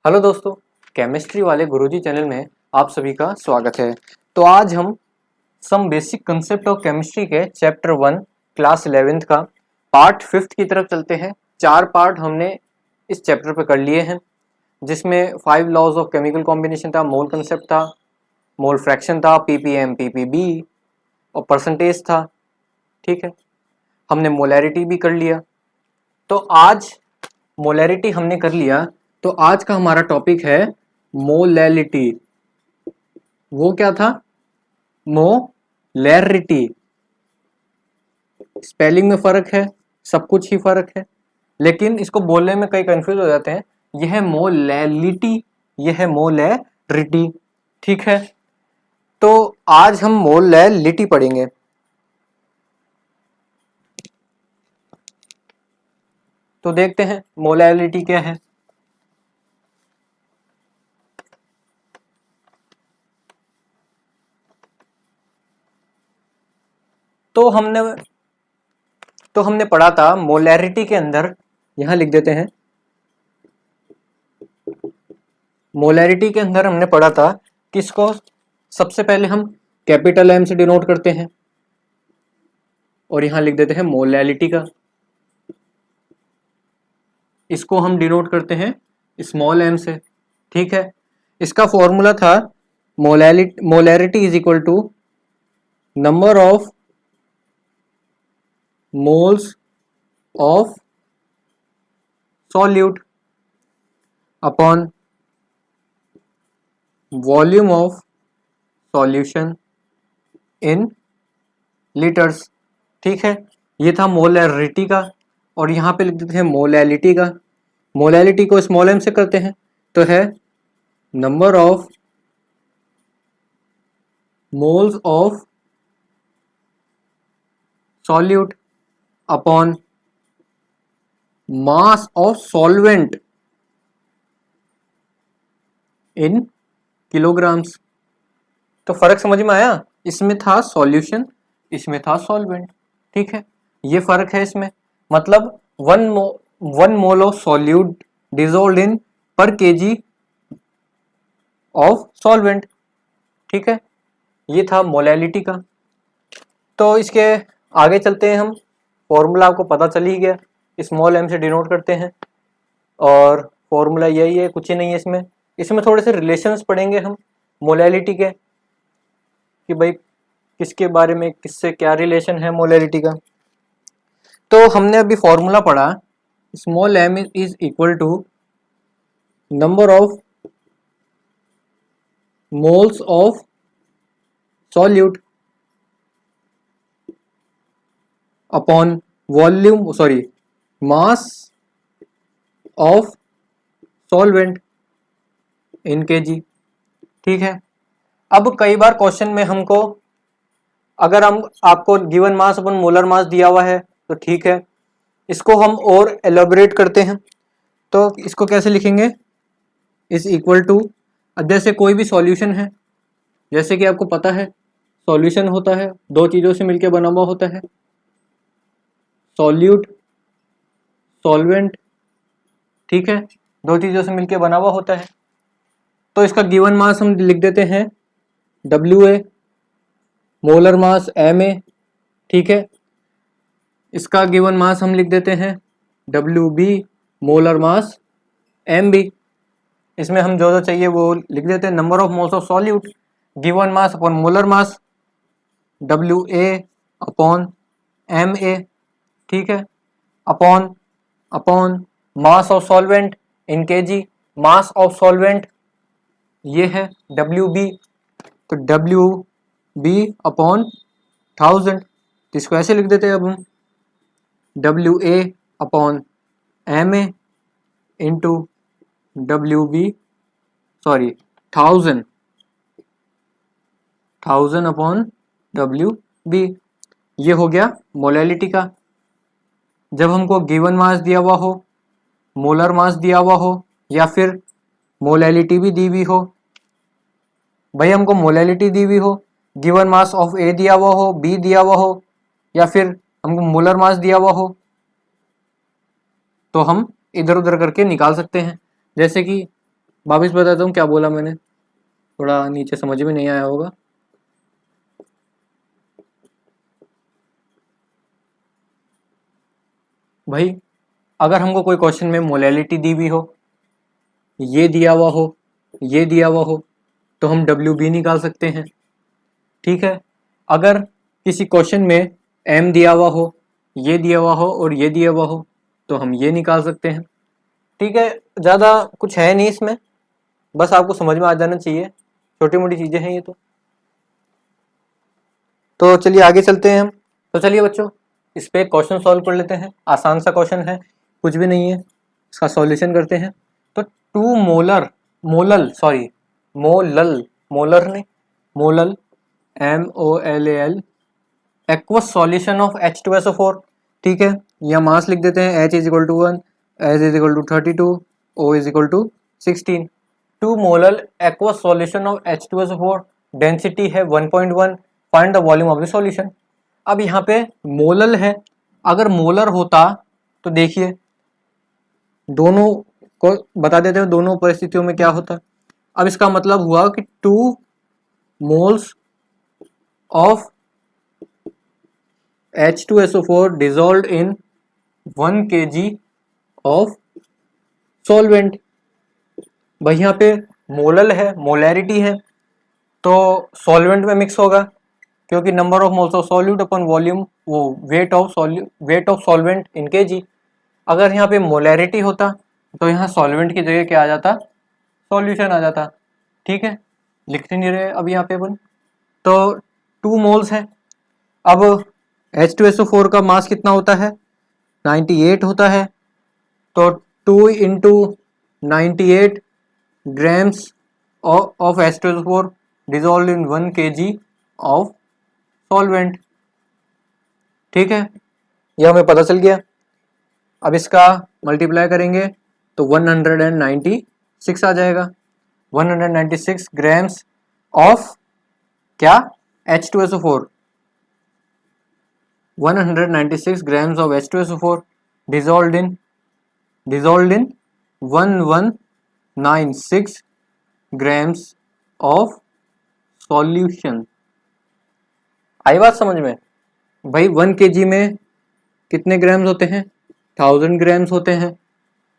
Hello दोस्तों, chemistry वाले गुरुजी channel में आप सभी का स्वागत है। तो आज हम some basic concept of chemistry के चैप्टर 1 क्लास 11th का पार्ट 5th की तरफ चलते हैं। 4 पार्ट हमने इस चैप्टर पर कर लिए हैं, जिसमें 5 लॉज ऑफ केमिकल कॉम्बिनेशन था, मोल कंसेप्ट था, मोल फ्रैक्शन था, पीपीएम पीपीबी और परसेंटेज था। ठीक है, हमने मोलैरिटी भी कर लिया। तो आज मोलैरिटी हमने कर लिया, तो आज का हमारा टॉपिक है मोलैलिटी। वो क्या था? मोलैरिटी। स्पेलिंग में फर्क है, सब कुछ ही फर्क है, लेकिन इसको बोलने में कई कंफ्यूज हो जाते हैं। यह है मोलैलिटी, यह है मोलैरिटी। ठीक है, तो आज हम मोलैलिटी पढ़ेंगे। तो देखते हैं मोलैलिटी क्या है। तो हमने पढ़ा था मोलैरिटी के अंदर, यहां लिख देते हैं। मोलैरिटी के अंदर हमने पढ़ा था कि इसको सबसे पहले हम कैपिटल एम से डिनोट करते हैं और यहां लिख देते हैं मोलैलिटी का। इसको हम डिनोट करते हैं स्मॉल एम से। ठीक है, इसका फॉर्मूला था molarity is equal to number of moles of solute upon volume of solution in litres. ठीक है, ये था मोलैरिटी का, और यहाँ पे लिख देते हैं मोलैलिटी का। मोलैलिटी को स्मॉल एम से करते हैं तो है number of moles of solute upon mass of solvent in kilograms. तो फर्क समझ में आया? इसमें था सॉल्यूशन, इसमें था सॉल्वेंट। ठीक है, ये फर्क है इसमें। मतलब one mole of solute dissolve in पर केजी ऑफ सॉल्वेंट। ठीक है, ये था मोलैलिटी का। तो इसके आगे चलते हैं हम। फॉर्मूला आपको पता चल ही गया, स्मॉल एम से डिनोट करते हैं और फॉर्मूला यही है, कुछ ही नहीं है इसमें। इसमें थोड़े से रिलेशंस पढ़ेंगे हम मोलैलिटी के, कि भाई किसके बारे में किससे क्या रिलेशन है मोलैलिटी का। तो हमने अभी फॉर्मूला पढ़ा, small M is equal to number of moles of solute upon volume mass of solvent in KG. ठीक है, अब कई बार क्वेश्चन में हमको, अगर हम आपको गिवन मास अपन मोलर मास दिया हुआ है तो ठीक है, इसको हम और एलोबरेट करते हैं। तो इसको कैसे लिखेंगे? इज इक्वल टू, जैसे कोई भी सॉल्यूशन है, जैसे कि आपको पता है सॉल्यूशन होता है दो चीज़ों से मिलकर बना हुआ होता है, सॉल्यूट सॉल्वेंट। ठीक है, दो चीज़ों से मिलकर बना हुआ होता है। तो इसका गिवन मास हम लिख देते हैं WA, मोलर मास MA। ठीक है, इसका गिवन मास हम लिख देते हैं WB, मोलर मास MB। इसमें हम जो चाहिए वो लिख देते हैं। Number of moles of solute, given mass upon molar mass, WA upon MA। ठीक है, upon upon mass of solvent in KG. Mass of solvent ये है WB, तो WB अपॉन 1000। तो इसको ऐसे लिख देते हैं अब हम WA upon MA into WB 1000 upon WB। ये हो गया मोलैलिटी का। जब हमको गिवन मास दिया हुआ हो, मोलर मास दिया हुआ हो, या फिर मोलैलिटी भी दी हुई हो, भाई हमको मोलैलिटी दी हुई हो, गिवन मास ऑफ A दिया हुआ हो, B दिया हुआ हो, या फिर हमको मोलर मास दिया हुआ हो, तो हम इधर उधर करके निकाल सकते हैं। जैसे कि वापिस बताता हूँ क्या बोला मैंने, थोड़ा नीचे समझ में नहीं आया होगा। भाई अगर हमको कोई क्वेश्चन में मोलैलिटी दी हुई हो, ये दिया हुआ हो, ये दिया हुआ हो, तो हम WB निकाल सकते हैं। ठीक है, अगर किसी क्वेश्चन में M दिया हुआ हो, ये दिया हुआ हो और ये दिया हुआ हो, तो हम ये निकाल सकते हैं। ठीक है, ज़्यादा कुछ है नहीं इसमें, बस आपको समझ में आ जाना चाहिए, छोटी मोटी चीज़ें हैं ये तो चलिए आगे चलते हैं हम। तो चलिए बच्चों, इस पे क्वेश्चन सॉल्व कर लेते हैं। आसान सा क्वेश्चन है, कुछ भी नहीं है, इसका सॉल्यूशन करते हैं। तो two molar molal sorry molal molar ने molal MOLAL aqueous solution of H2SO4। ठीक है, यहाँ मास लिख देते हैं, H is equal to 1, S is equal to 32, O is equal to 16। Two molal aqueous solution of H2SO4, density है 1.1, find the volume of the solution. अब यहाँ पे मोलल है, अगर मोलर होता तो देखिए दोनों को बता देते हैं दोनों परिस्थितियों में क्या होता। अब इसका मतलब हुआ कि 2 moles of H2SO4 dissolved in 1 kg of solvent। भाई यहाँ पे मोलल है, मोलैरिटी है, तो सॉल्वेंट में मिक्स होगा, क्योंकि number of moles of solute upon volume, वो weight of solvent in KG. अगर यहाँ पे मोलैरिटी होता तो यहाँ सॉल्वेंट की जगह क्या आ जाता, सॉल्यूशन आ जाता। ठीक है, लिखते नहीं रहे अब यहाँ पे अपन। तो 2 मोल्स है, अब H2SO4 का मास कितना होता है, 98 होता है, तो 2 into 98 grams of H2SO4 dissolve in 1 kg of solvent. ठीक है, यह हमें पता चल गया। अब इसका मल्टीप्लाई करेंगे तो 196 आ जाएगा, 196 ग्राम्स ऑफ क्या, H2SO4, 196 grams of H2SO4 dissolved in 1196 grams of solution। आई बात समझ में? भाई 1 kg में कितने ग्राम्स होते हैं, 1000 ग्राम्स होते हैं।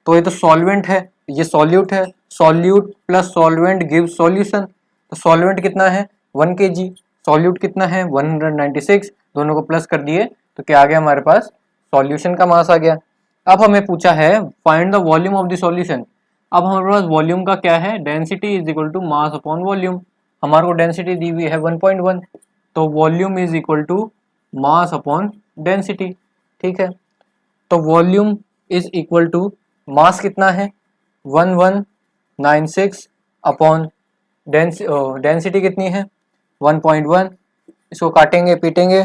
तो ये तो सॉल्वेंट है, ये सॉल्यूट है, solute plus solvent give solution. तो सॉल्वेंट कितना है 1 kg, सॉल्यूट कितना है 196, दोनों को प्लस कर दिए तो क्या आ गया हमारे पास, सॉल्यूशन का मास आ गया। अब हमें पूछा है find the volume of the solution. अब हमारे पास वॉल्यूम का क्या है, density is equal to mass upon volume. हमारे को डेंसिटी दी हुई है 1.1, तो volume is equal to mass upon density. ठीक है, तो volume is equal to mass कितना है 1196 अपॉन डेंसिटी कितनी है 1.1। इसको काटेंगे पीटेंगे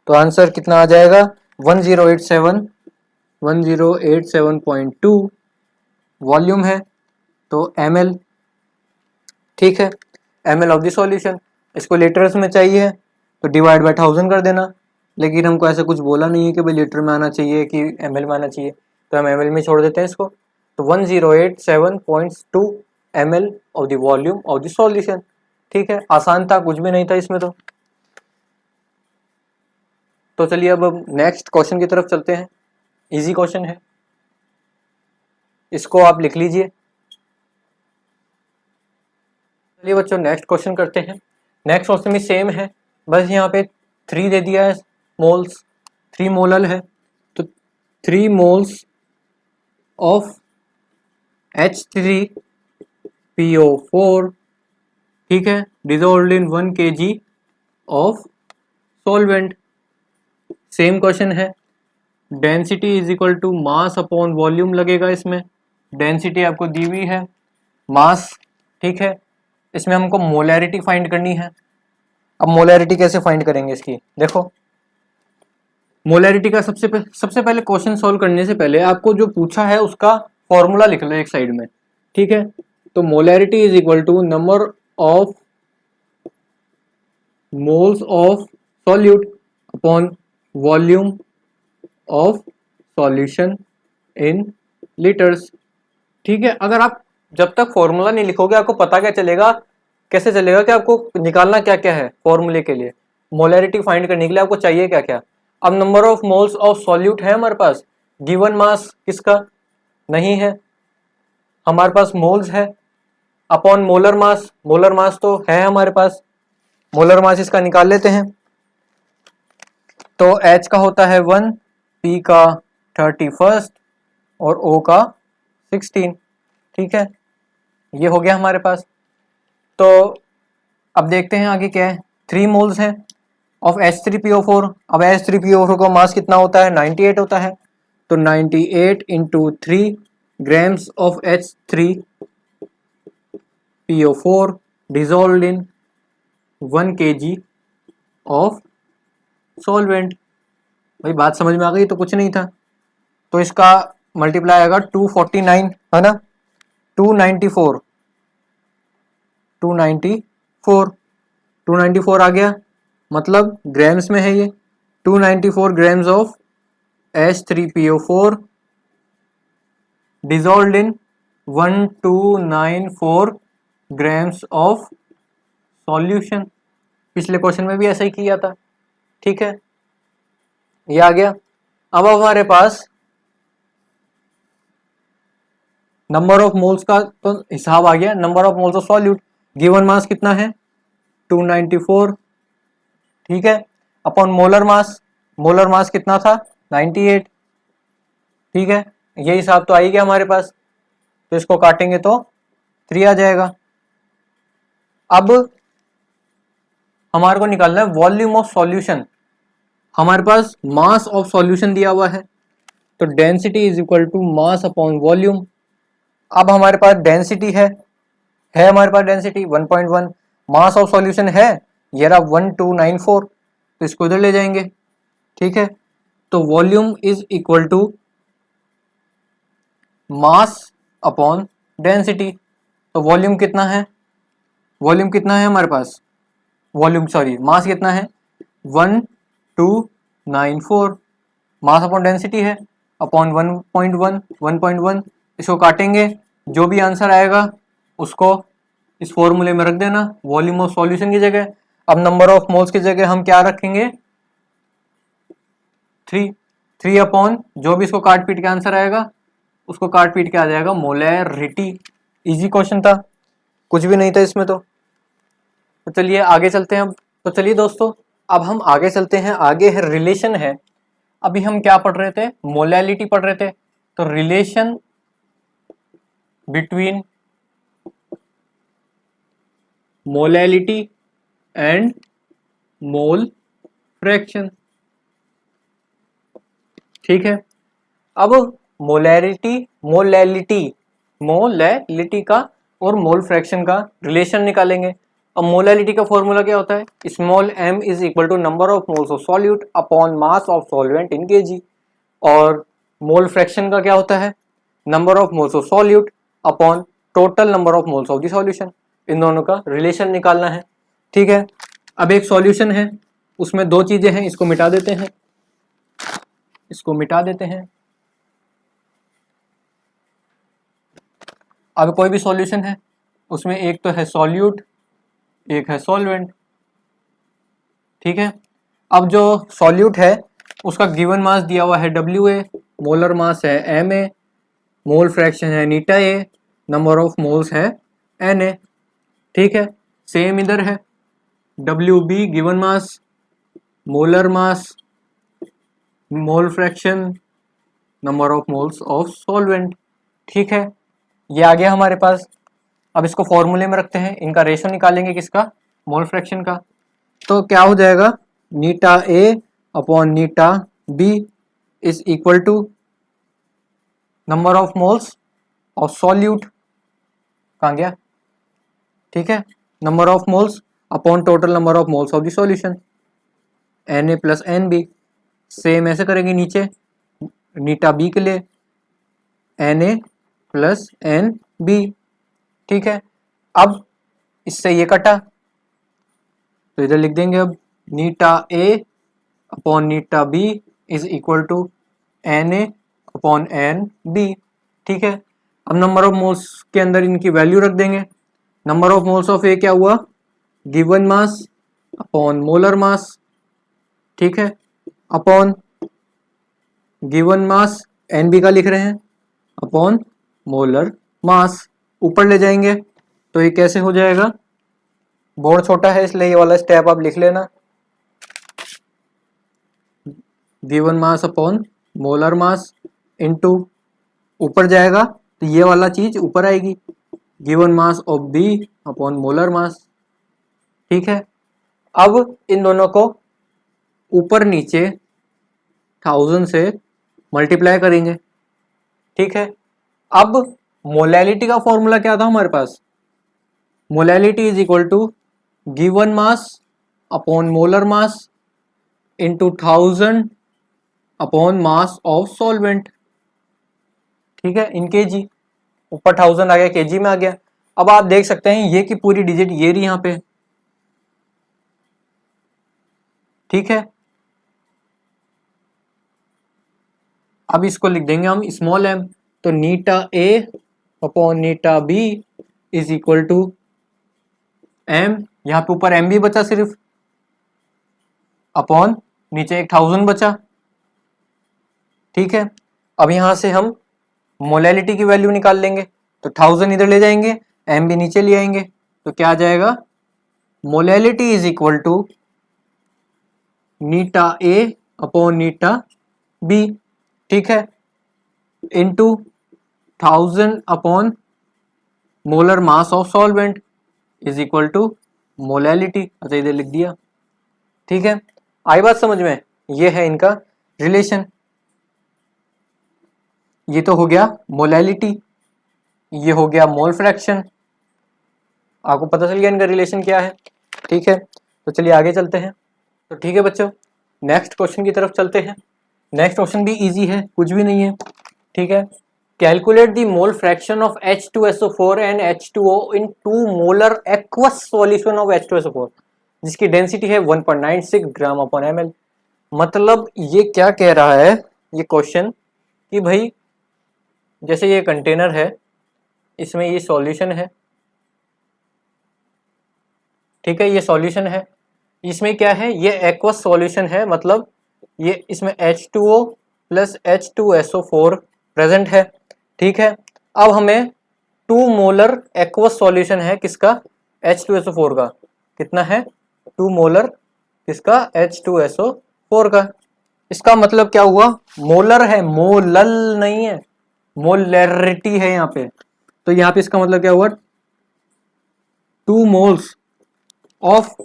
तो आंसर कितना आ जाएगा 1087.2 वॉल्यूम है, तो ml। ठीक है, ml ऑफ द सॉल्यूशन। इसको लीटर्स में चाहिए तो डिवाइड बाय 1000 कर देना, लेकिन हमको ऐसा कुछ बोला नहीं है कि भाई लीटर में आना चाहिए कि ml में आना चाहिए, तो हम ml में छोड़ देते हैं इसको। तो 1087.2 ml of the volume of the solution. ठीक है, आसान था, कुछ भी नहीं था इसमें। तो चलिए अब नेक्स्ट क्वेश्चन की तरफ चलते हैं। इजी क्वेश्चन है, इसको आप लिख लीजिए। चलिए बच्चों नेक्स्ट क्वेश्चन करते हैं। नेक्स्ट क्वेश्चन भी सेम है, बस यहाँ पे 3 दे दिया है मोल्स, 3 मोलल है, तो 3 मोल्स ऑफ H3PO4, ठीक है, dissolved in 1 kg of solvent. Same question है, density is equal to mass upon volume लगेगा इसमें। डेंसिटी आपको दी हुई है, मास, ठीक है, इसमें हमको मोलैरिटी फाइंड करनी है। अब मोलैरिटी कैसे फाइंड करेंगे इसकी, देखो मोलैरिटी का सबसे पहले क्वेश्चन सॉल्व करने से पहले आपको जो पूछा है उसका फॉर्मूला लिख लो एक साइड में। ठीक है, तो molarity is equal to number of moles of solute upon volume of solution in litres. ठीक है, अगर आप जब तक फॉर्मूला नहीं लिखोगे आपको पता क्या चलेगा, कैसे चलेगा कि आपको निकालना क्या क्या है फॉर्मूले के लिए, मोलैरिटी फाइंड करने के लिए आपको चाहिए क्या क्या। अब number of moles of solute है हमारे पास, गिवन मास किसका नहीं है, हमारे पास मोल्स है, अपॉन मोलर मास, मोलर मास तो है हमारे पास, मोलर मास इसका निकाल लेते हैं। तो H का होता है 1, P का 31 और O का 16। ठीक है, ये हो गया हमारे पास। तो अब देखते हैं आगे क्या है। 3 मोल्स हैं ऑफ H3PO4। अब H3PO4 का मास कितना होता है, 98 होता है। तो 98 into 3 grams of H3PO4 dissolve in 1 kg of solvent. भाई बात समझ में आ गई, तो कुछ नहीं था। तो इसका मल्टीप्लाई आएगा 249 है ना, 294 आ गया, मतलब ग्राम्स में है ये। 294 grams of H3PO4 dissolve in 1294 grams of solution. पिछले क्वेश्चन में भी ऐसा ही किया था। ठीक है, ये आ गया। अब हमारे पास नंबर ऑफ मोल्स का तो हिसाब आ गया, number of moles of solute. Given mass कितना है 294, ठीक है, अपॉन मोलर मास, मोलर मास कितना था 98। ठीक है, ये हिसाब तो आ ही गया हमारे पास। तो इसको काटेंगे तो 3 आ जाएगा। अब हमारे को निकालना है वॉल्यूम ऑफ सॉल्यूशन। हमारे पास मास ऑफ सॉल्यूशन दिया हुआ है, तो density is equal to mass upon volume. अब हमारे पास डेंसिटी है हमारे पास डेंसिटी 1.1, मास ऑफ सॉल्यूशन है ये रहा 1294, तो इसको इधर ले जाएंगे। ठीक है, तो volume is equal to mass upon density. तो वॉल्यूम कितना है, वॉल्यूम कितना है हमारे पास, वॉल्यूम सॉरी मास कितना है 1294, मास अपॉन डेंसिटी है अपॉन 1.1, इसको काटेंगे, जो भी आंसर आएगा उसको इस फॉर्मूले में रख देना वॉल्यूम ऑफ सॉल्यूशन की जगह। अब नंबर ऑफ मोल्स की जगह हम क्या रखेंगे 3 अपॉन जो भी इसको काट पीट के आंसर आएगा उसको काट पीट के आ जाएगा मोलैरिटी। इजी क्वेश्चन था, कुछ भी नहीं था इसमें। तो चलिए आगे चलते हैं। अब तो चलिए दोस्तों, अब हम आगे चलते हैं। आगे है रिलेशन है। अभी हम क्या पढ़ रहे थे, मोलैलिटी पढ़ रहे थे। तो relation between molality and mole fraction. ठीक है, अब मोलैलिटी का और मोल फ्रैक्शन का रिलेशन निकालेंगे। अब मोलैलिटी का फॉर्मूला क्या होता है, small m is equal to number of moles of solute upon mass of solvent in KG. और मोल फ्रैक्शन का क्या होता है, number of moles of solute upon total number of moles of the solution. इन दोनों का relation निकालना है। ठीक है, अब एक सॉल्यूशन है, उसमें 2 चीजें हैं, इसको मिटा देते हैं, इसको मिटा देते हैं। अब कोई भी सॉल्यूशन है, उसमें एक तो है सॉल्यूट, एक है सॉल्वेंट। ठीक है, अब जो सॉल्यूट है उसका गिवन मास दिया हुआ है WA, मोलर मास है MA, मोल फ्रैक्शन है नीटा A, नंबर ऑफ मोल्स है Na। ठीक है, सेम इधर है WB given mass, molar mass, mole fraction, number of moles of solvent. ठीक है, ये आ गया हमारे पास। अब इसको फॉर्मूले में रखते हैं, इनका रेशो निकालेंगे किसका, मोल फ्रैक्शन का। तो क्या हो जाएगा नीटा A अपॉन नीटा B is equal to number of moles of solute, कहाँ गया, ठीक है, number of moles upon total number of moles of the solution Na plus NB। Same ऐसे करेंगे नीचे नीटा B के लिए Na प्लस NB। ठीक है, अब इससे ये कटा तो इधर लिख देंगे अब नीटा A अपॉन नीटा B is equal to Na upon NB। ठीक है, अब नंबर ऑफ मोल्स के अंदर इनकी वैल्यू रख देंगे। Number of moles of A क्या हुआ, given mass upon molar mass, ठीक है, upon given mass N B का लिख रहे हैं अपॉन मोलर मास। ऊपर ले जाएंगे तो ये कैसे हो जाएगा, बोर्ड छोटा है इसलिए ये वाला स्टेप आप लिख लेना, given mass upon molar mass into, ऊपर जाएगा तो ये वाला चीज ऊपर आएगी, given mass of B upon molar mass, ठीक है। अब इन दोनों को ऊपर नीचे 1000 से मल्टीप्लाई करेंगे, ठीक है। अब मोलैलिटी का फॉर्मूला क्या था हमारे पास, molality is equal to given mass upon molar mass into 1000 upon mass of solvent, ठीक है, इन केजी। ऊपर 1000 आ गया, केजी में आ गया। अब आप देख सकते हैं ये की पूरी डिजिट ये रही यहां पे, ठीक है। अब इसको लिख देंगे हम स्मॉल एम, तो नीटा ए अपॉन नीटा B is equal to M, यहां पे ऊपर एम भी बचा सिर्फ, अपॉन नीचे 1000 बचा, ठीक है। अब यहां से हम मोलैलिटी की वैल्यू निकाल लेंगे, तो 1000 इधर ले जाएंगे, एम भी नीचे ले आएंगे, तो क्या आ जाएगा, मोलैलिटी इज इक्वल टू नीटा ए अपॉन नीटा बी, ठीक है, into 1000 upon molar mass of solvent is equal to molality. अच्छा इधर लिख दिया, ठीक है। आई बात समझ में, ये है इनका रिलेशन। ये तो हो गया मोलैलिटी, ये हो गया मोल फ्रैक्शन, आपको पता चल गया इनका रिलेशन क्या है, ठीक है। तो चलिए आगे चलते हैं। तो ठीक है बच्चों, नेक्स्ट क्वेश्चन की तरफ चलते हैं। नेक्स्ट क्वेश्चन भी इजी है, कुछ भी नहीं है, ठीक है। Calculate the mole fraction of H2SO4 and H2O in 2 molar aqueous solution of H2SO4 जिसकी डेंसिटी है 1.96 ग्राम अपॉन ml। मतलब ये क्या कह रहा है ये क्वेश्चन कि भाई जैसे ये कंटेनर है, इसमें ये सॉल्यूशन है, ठीक है, ये सॉल्यूशन है, इसमें क्या है, ये एक्वस सॉल्यूशन है, मतलब ये इसमें H2O प्लस H2SO4 प्रेजेंट है, ठीक है। अब हमें 2 मोलर एक्वस सॉल्यूशन है किसका, H2SO4 का, कितना है, 2 मोलर किसका, H2SO4 का। इसका मतलब क्या हुआ, मोलर है, मोलल नहीं है, मोलैरिटी है यहाँ पे। तो यहाँ पे इसका मतलब क्या हुआ, 2 moles of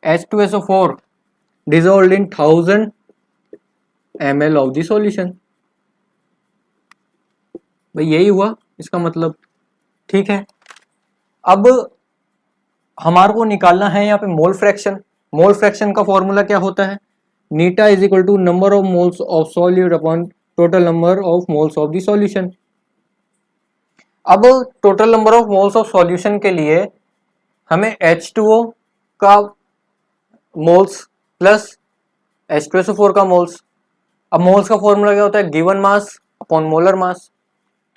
H2SO4 dissolved in 1000 ml of the solution। भाई यही हुआ इसका मतलब, ठीक है। अब हमारे को निकालना है यहाँ पे मोल फ्रैक्शन। मोल फ्रैक्शन का फॉर्मूला क्या होता है, नीटा is equal to number of moles of solute upon total number of moles of the solution. अब total number of moles of solution के लिए हमें H2O का मोल्स प्लस H2SO4 का मोल्स। अब मोल्स का फॉर्मूला क्या होता है, given mass upon molar mass,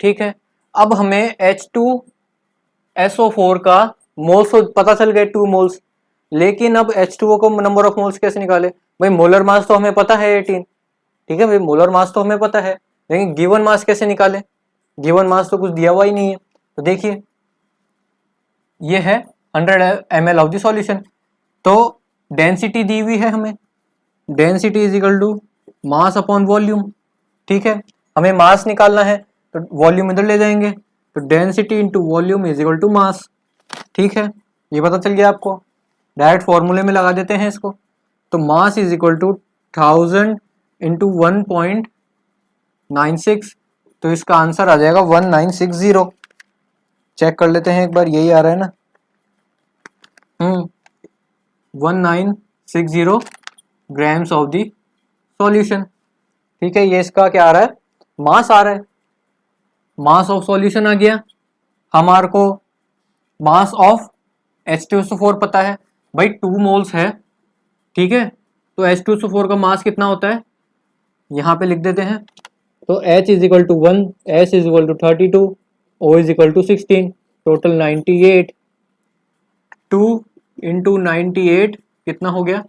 ठीक है। अब हमें H2SO4 का मोल्स पता चल गए 2 मोल्स, लेकिन अब H2O को नंबर ऑफ मोल्स कैसे निकाले, भाई मोलर मास तो हमें पता है 18, ठीक है भाई, मोलर मास तो हमें पता है, लेकिन गिवन मास कैसे निकाले, गिवन मास तो कुछ दिया हुआ ही नहीं है। तो देखिए ये है 100 ml ऑफ द सॉल्यूशन, तो डेंसिटी दी हुई है हमें, density is equal to mass upon volume, ठीक है। हमें मास निकालना है तो वॉल्यूम इधर ले जाएंगे, तो density into volume is equal to mass, ठीक है। ये पता चल गया आपको, डायरेक्ट फॉर्मूले में लगा देते हैं इसको। तो mass is equal to 1000 into 1.96, तो इसका आंसर आ जाएगा 1960। चेक कर लेते हैं एक बार, यही आ रहा है ना, 1960 ग्राम्स ऑफ द सॉल्यूशन, ठीक है। ये इसका क्या आ रहा है, मास आ रहा है, मास ऑफ सॉल्यूशन आ गया। हमारे को मास ऑफ H2SO4 पता है, भाई 2 मोल्स है, ठीक है। तो H2SO4 का मास कितना होता है, यहाँ पे लिख देते हैं, तो H is equal to 1, S is equal to 32, O is equal to 16, total 98। 2 into 98 कितना हो गया?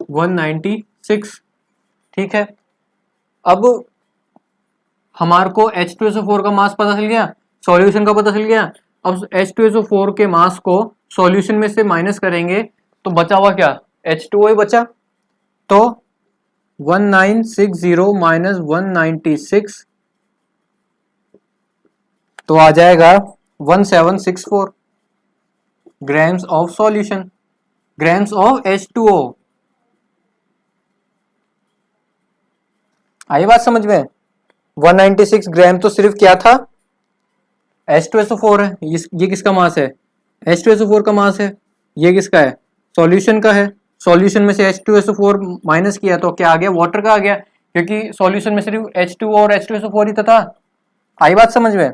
196। ठीक है, अब हमारे को H2SO4 का मास पता चल गया, सॉल्यूशन का पता चल गया। अब H2SO4 के मास को सॉल्यूशन में से माइनस करेंगे तो बचा हुआ क्या? H2O ही बचा। तो 1960 माइनस 196 तो आ जाएगा 1764 grams of solution, grams of H2O। आई बात समझ में? 196 ग्राम तो सिर्फ क्या था? H2SO4 है। ये किसका मास है? H2SO4 का मास है। ये किसका है? सॉल्यूशन का है। सॉल्यूशन में से H2SO4 माइनस किया तो क्या आ गया? वाटर का आ गया, क्योंकि सॉल्यूशन में सिर्फ H2O और H2SO4 ही था। आई बात समझ में?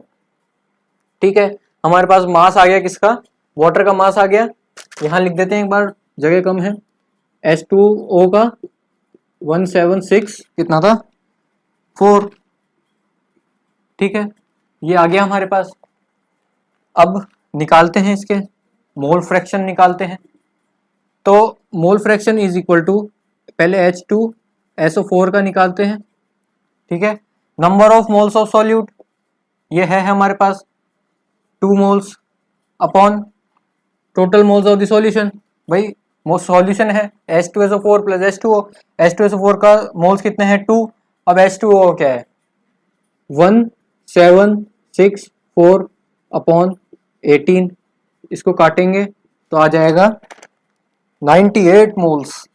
ठीक है, हमारे पास मास आ गया किसका? वाटर का मास आ गया। यहां लिख देते हैं एक बार, जगह कम है। H2O का 176 कितना था? 4। ठीक है, ये आ गया हमारे पास। अब निकालते हैं इसके मोल फ्रैक्शन निकालते हैं। तो mole fraction is equal to, पहले H2SO4 का निकालते हैं। ठीक है, number of moles of solute ये है हमारे पास 2 moles upon total moles of the solution. भाई सॉल्यूशन है H2SO4 प्लस H2O। H2SO4 का मोल्स कितने हैं? 2। अब H2O क्या है? 1764 अपॉन 18, इसको काटेंगे तो आ जाएगा 98 moles.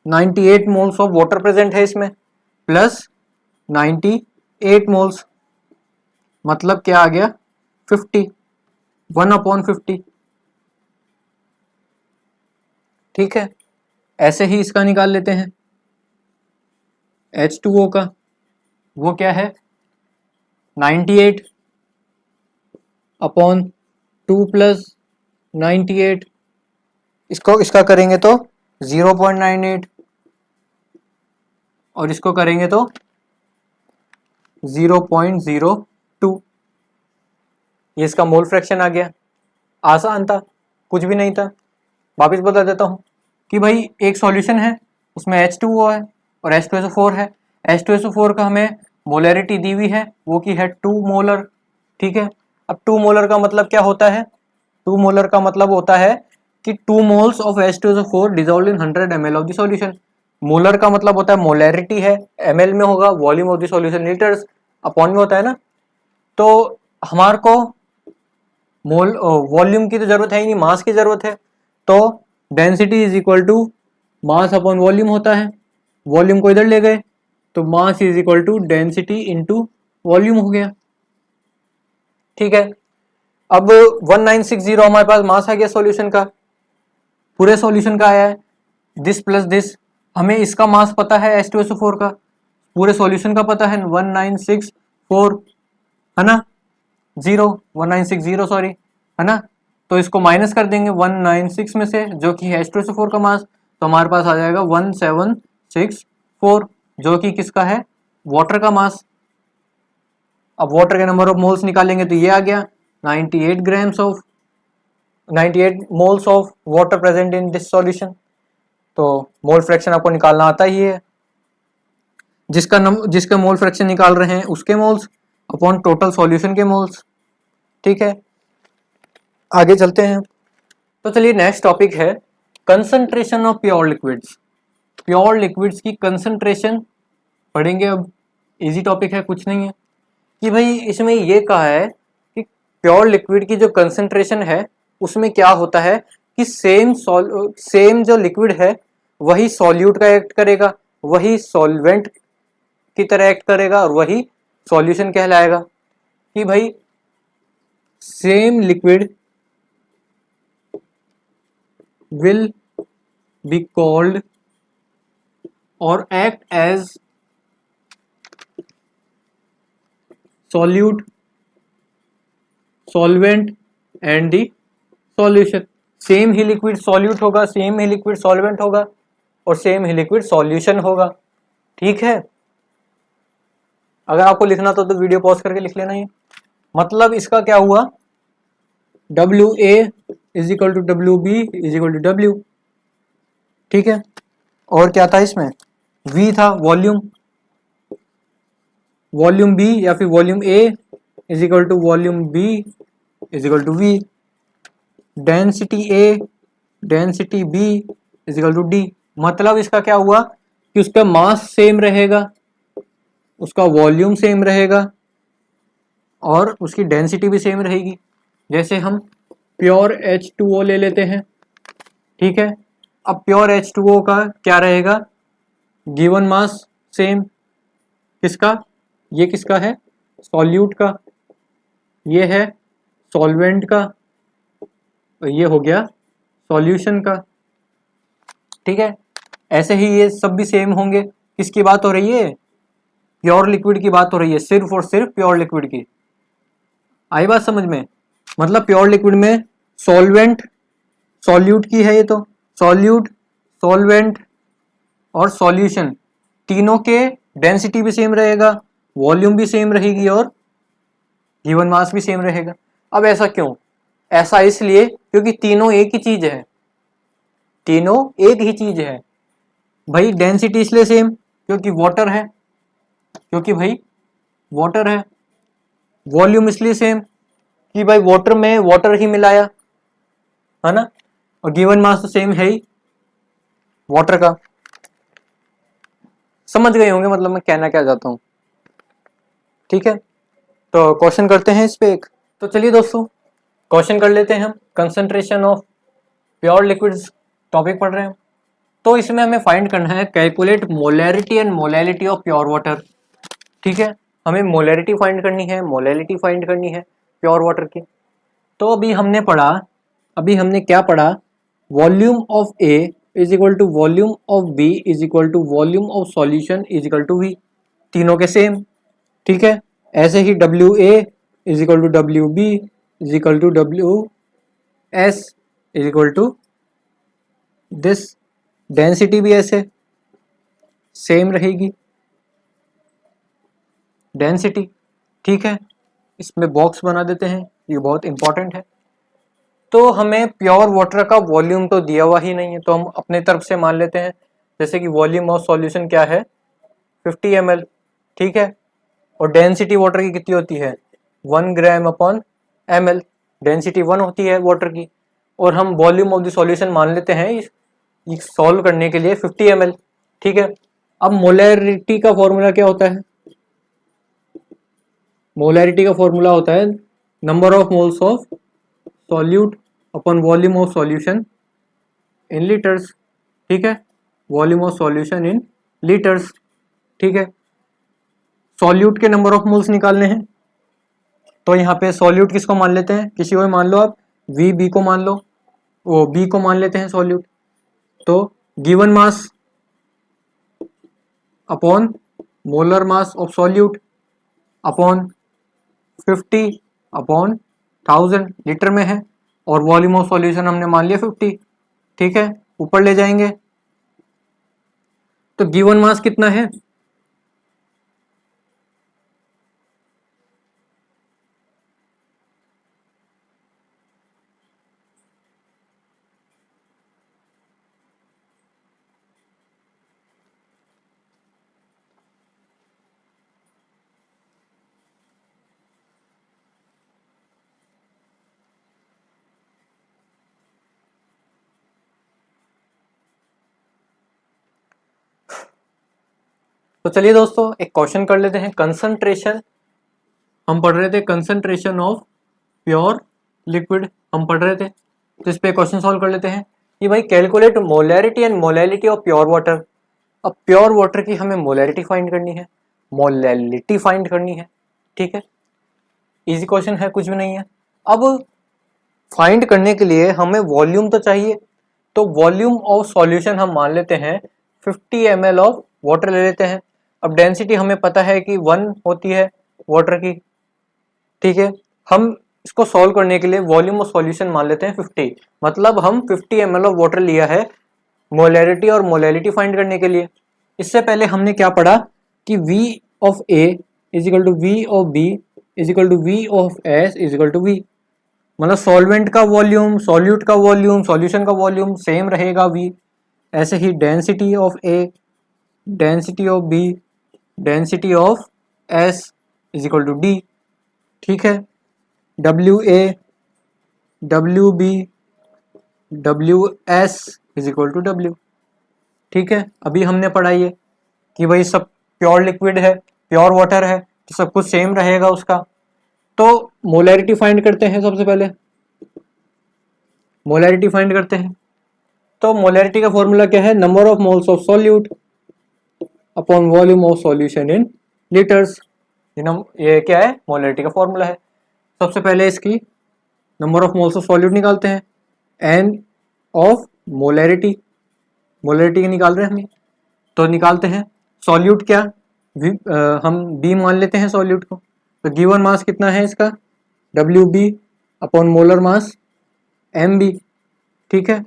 98 moles of water present है इसमें, प्लस 98 मोल्स, मतलब क्या आ गया? 50, 1/50। ठीक है, ऐसे ही इसका निकाल लेते हैं H2O का। वो क्या है? 98 अपॉन 2 प्लस 98, इसका करेंगे तो 0.98 और इसको करेंगे तो 0.02। ये इसका मोल फ्रैक्शन आ गया। आसान था, कुछ भी नहीं था। वापिस बता देता हूँ कि भाई एक सॉल्यूशन है, उसमें H2O है और H2SO4 है। H2SO4 का हमें मोलरिटी दी हुई है, वो की है 2 मोलर। ठीक है, अब 2 मोलर का मतलब क्या होता है? 2 मोलर का मतलब होता है कि 2 moles of H2SO4 dissolve in 100 ml of the solution. Molar का मतलब होता है मोलरिटी है, ml में होगा, volume of the solution litres, upon में होता है ना। तो हमारे को मोल वॉल्यूम की तो जरूरत है ही नहीं, मास की जरूरत है। तो density is equal to mass upon volume होता है। वॉल्यूम को इधर ले गए तो mass is equal to density into volume हो गया। ठीक है, अब 1960 हमारे पास मास आ गया सॉल्यूशन का, पूरे सॉल्यूशन का आया है। दिस प्लस दिस, हमें इसका मास पता है H2SO4 का, पूरे सॉल्यूशन का पता है 1964 है ना, 1960 सॉरी, है ना। तो इसको माइनस कर देंगे 196 में से, जो कि है H2SO4 का मास, तो हमारे पास आ जाएगा 1764, जो कि किसका है? वाटर का मास। अब वाटर के नंबर ऑफ मोल्स निकालेंगे तो ये आ गया 98 grams of 98 moles of water present in this solution. तो मोल फ्रैक्शन आपको निकालना आता ही है, जिसका मोल फ्रैक्शन निकाल रहे हैं उसके मोल्स अपॉन टोटल सॉल्यूशन के मोल्स। ठीक है, आगे चलते हैं। तो चलिए नेक्स्ट टॉपिक है concentration of pure liquids. Pure liquids की कंसंट्रेशन पढ़ेंगे। अब इजी टॉपिक है, कुछ नहीं है कि भाई इसमें ये कहा है कि प्योर लिक्विड की जो कंसंट्रेशन है उसमें क्या होता है कि सेम जो लिक्विड है वही सॉल्यूट का एक्ट करेगा, वही सॉल्वेंट की तरह एक्ट करेगा और वही सॉल्यूशन कहलाएगा। कि भाई same liquid will be called or act as solute, solvent and the solution। Same he liquid solute होगा, सेम ही लिक्विड सॉल्वेंट होगा और सेम ही लिक्विड सॉल्यूशन होगा। ठीक है, अगर आपको लिखना तो वीडियो पॉज करके लिख लेना। ये मतलब इसका क्या हुआ, WA is equal to WB is equal to W। ठीक है, और क्या था इसमें, V था वॉल्यूम, वॉल्यूम B या फिर volume A is equal to volume B is equal to V। Density A density B is equal to D। मतलब इसका क्या हुआ कि उसका मास सेम रहेगा, उसका वॉल्यूम सेम रहेगा और उसकी डेंसिटी भी सेम रहेगी। जैसे हम प्योर H2O ले लेते हैं, ठीक है। अब प्योर H2O का क्या रहेगा, गिवन मास सेम, किसका, ये किसका है, सॉल्यूट का, ये है सॉल्वेंट का, और ये हो गया सॉल्यूशन का। ठीक है, ऐसे ही ये सब भी सेम होंगे। किसकी बात हो रही है, प्योर लिक्विड की बात हो रही है, सिर्फ और सिर्फ प्योर लिक्विड की। आई बात समझ में, मतलब प्योर लिक्विड में सॉल्वेंट सॉल्यूट की है, ये तो सॉल्यूट सॉल्वेंट और सॉल्यूशन तीनों के डेंसिटी भी सेम रहेगा, वॉल्यूम भी सेम रहेगी और गिवन मास भी सेम रहेगा। अब ऐसा क्यों, ऐसा इसलिए क्योंकि तीनों एक ही चीज है, तीनों एक ही चीज है भाई। डेंसिटी इसलिए सेम क्योंकि वाटर है, क्योंकि भाई वाटर है। वॉल्यूम इसलिए सेम कि भाई वाटर में वाटर ही मिलाया है ना, और गिवन मास तो सेम है ही वाटर का। समझ गए होंगे मतलब मैं कहना क्या चाहता हूं। ठीक है, तो क्वेश्चन करते हैं इस पे एक। तो चलिए दोस्तों क्वेश्चन कर लेते हैं हम। Concentration of pure liquids topic पढ़ रहे हैं, तो इसमें हमें फाइंड करना है calculate molarity and molality of pure water. ठीक है, हमें मोलैरिटी फाइंड करनी है, मोलैलिटी फाइंड करनी है प्योर वाटर की। तो अभी हमने पढ़ा, अभी हमने क्या पढ़ा, volume of A is equal to volume of B is equal to volume of solution is equal to V, तीनों के सेम। ठीक है, ऐसे ही WA is equal to WB is equal to WS is equal to this, density भी ऐसे same रहेगी density. ठीक है, इसमें बॉक्स बना देते हैं, ये बहुत इंपॉर्टेंट है। तो हमें प्योर वाटर का वॉल्यूम तो दिया हुआ ही नहीं है, तो हम अपने तरफ से मान लेते हैं, जैसे कि वॉल्यूम ऑफ सॉल्यूशन क्या है 50 ml। ठीक है, और डेंसिटी वाटर की कितनी होती है 1 ग्राम अपॉन ml, डेंसिटी 1 होती है वाटर की, और हम वॉल्यूम ऑफ द सॉल्यूशन मान लेते हैं सॉल्व करने के लिए 50 ml। ठीक है, अब मोलैरिटी का फॉर्मूला क्या होता है, मोलैरिटी का फॉर्मूला होता है number of moles of solute upon volume of solution in litres. ठीक है, volume of solution in litres. ठीक है, सॉल्यूट के नंबर ऑफ मोल्स निकालने हैं, तो यहाँ पे सॉल्यूट किसको मान लेते हैं, किसी को मान लो आप, VB को मान लो, वो B को मान लेते हैं सॉल्यूट। तो given mass upon molar mass of solute upon 50 upon 1000 litre में है, और वॉल्यूम ऑफ सॉल्यूशन हमने मान लिया 50। ठीक है, ऊपर ले जाएंगे तो गिवन मास कितना है, तो चलिए दोस्तों एक क्वेश्चन कर लेते हैं। कंसंट्रेशन हम पढ़ रहे थे, कंसंट्रेशन ऑफ प्योर लिक्विड हम पढ़ रहे थे, तो इस पे क्वेश्चन सॉल्व कर लेते हैं कि भाई calculate molarity and molality of pure water. अब प्योर वाटर की हमें मोलैरिटी फाइंड करनी है, मोलैलिटी फाइंड करनी है। ठीक है, इजी क्वेश्चन है, कुछ भी नहीं है। अब फाइंड करने के लिए हमें वॉल्यूम तो चाहिए, तो वॉल्यूम ऑफ सॉल्यूशन हम मान लेते हैं 50 ml ऑफ वाटर ले लेते हैं। अब डेंसिटी हमें पता है कि 1 होती है वाटर की। ठीक है, हम इसको सॉल्व करने के लिए वॉल्यूम ऑफ सॉल्यूशन मान लेते हैं 50, मतलब हम 50 ml ऑफ वाटर लिया है मोलैरिटी और मोलैलिटी फाइंड करने के लिए। इससे पहले हमने क्या पढ़ा कि V of A is equal to V of B is equal to V of S is equal to V, मतलब सॉल्वेंट का वॉल्यूम, सॉल्यूट का वॉल्यूम, सॉल्यूशन का वॉल्यूम सेम रहेगा V। ऐसे ही density of A, density of B, density of S is equal to D। ठीक है, WA, WB, WS is equal to W। ठीक है, अभी हमने पढ़ा ये कि भाई सब प्योर लिक्विड है, प्योर वाटर है, तो सब कुछ सेम रहेगा उसका। तो मोलैरिटी फाइंड करते हैं, सबसे पहले मोलैरिटी फाइंड करते हैं। तो मोलैरिटी का फॉर्मूला क्या है, number of moles of solute upon volume of solution in litres. ये क्या है, मोलैरिटी का फॉर्मूला है। सबसे पहले इसकी number of moles of solute निकालते हैं, एन ऑफ मोलैरिटी, मोलैरिटी निकाल रहे हैं हम, तो निकालते हैं। सॉल्यूट क्या, हम बी मान लेते हैं सॉल्यूट को, तो गिवन मास कितना है इसका, W B upon molar mass M B. ठीक है,